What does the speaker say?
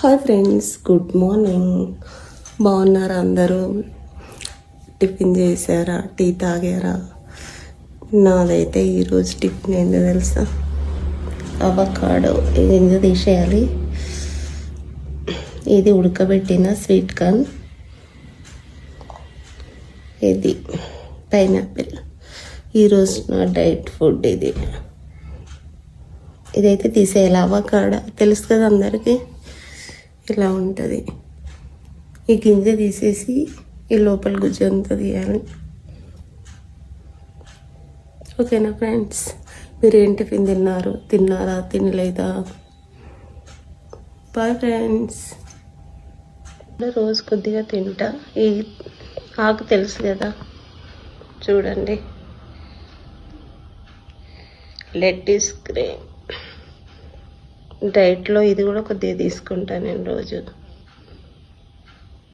Hi friends, good morning. బాగున్నారా అందరూ? Tiffin చేశారా? టీ తాగారా? నాదైతే ఈరోజు టిఫిన్ ఏందో తెలుసా? అవకాడో గింజ తీసేయాలి. ఇది ఉడకబెట్టిన స్వీట్ కార్న్, ఇది పైనాపిల్. ఈరోజు నా డైట్ ఫుడ్ ఇదైతే తీసేయాలి. అవకాడో తెలుసు కదా అందరికీ, ఇలా ఉంటుంది. ఈ గింజ తీసేసి ఈ లోపల గుజ్జు అంతా తీయాలి. ఓకేనా ఫ్రెండ్స్? మీరు ఏం టిఫిన్ తిన్నారా తినలేదా? Bye friends. రోజు కొద్దిగా తింటా. ఈ ఆకు తెలుసు కదా, చూడండి, లెట్టిస్ గ్రీన్. డైట్లో ఇది కూడా కొద్దిగా తీసుకుంటాను నేను రోజు.